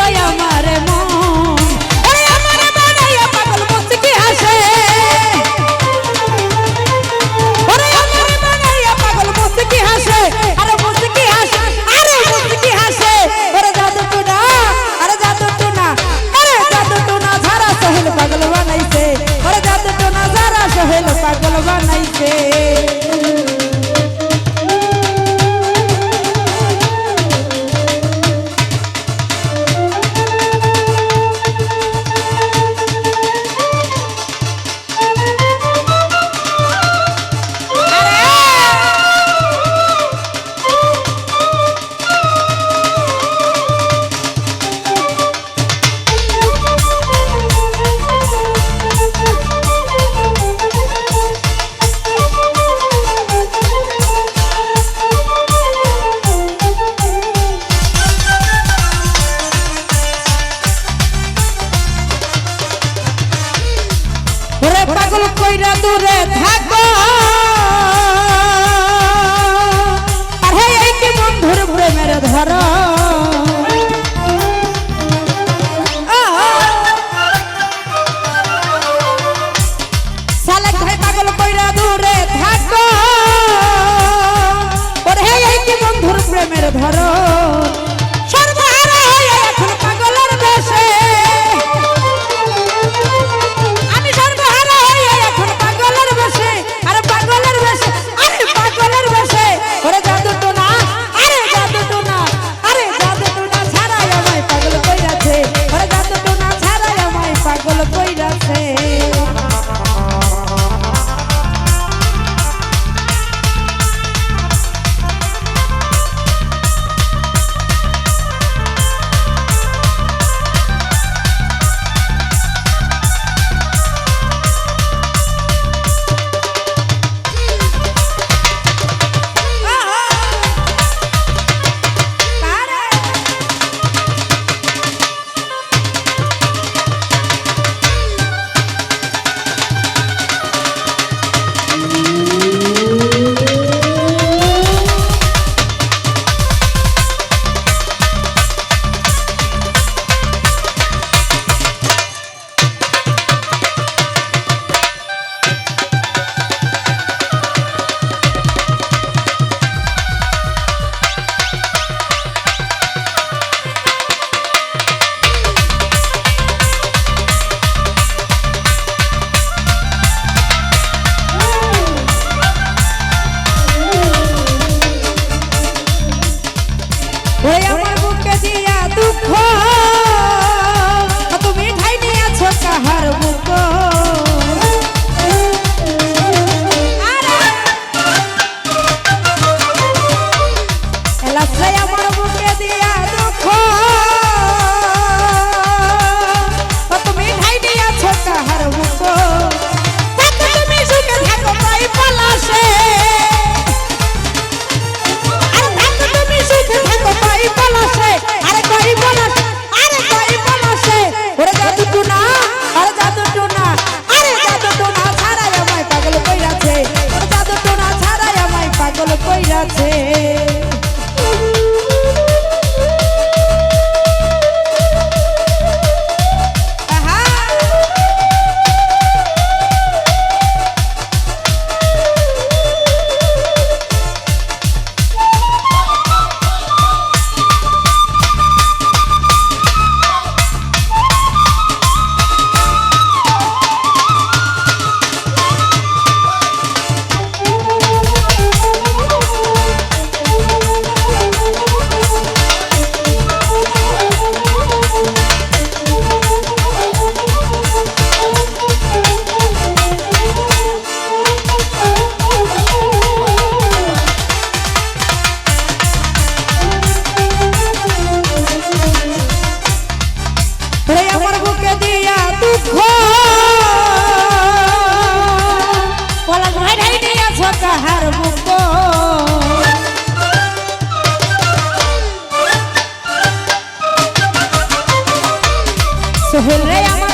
আমার মন ওরে আমার বানাইয়া পাগল মুচকি হাসে ওরে আমার বানাইয়া পাগল মুচকি হাসে আরে মুচকি হাসে আরে মুচকি হাসে ওরে জাদু টুনা আরে জাদু টুনা আরে জাদু টুনা ধারা সোহেল পাগল বানাইছে ওরে জাদু টুনা ধারা সোহেল পাগল বানাইছে পাগল কইরা দূরে থাকো আর হে এই কি বন্ধুর প্রেমের ধরো সালেক ভাই পাগল কইরা দূরে থাকো আর হে এই কি বন্ধুর প্রেমের ধরো সর্বহারা হয়ে এখন পাগলের বেশে আমার বুকে দিয়া দুঃখ তুমি ঠাই নিয়েছো কাহার বুক আমার বুকে দিয়া দুঃখ তুমি ঠাই নিয়েছো কাহার বুক তুমি সুখে থাকো পাই পলাশে কইরাছে কাহার বুক সোহেল রে আমার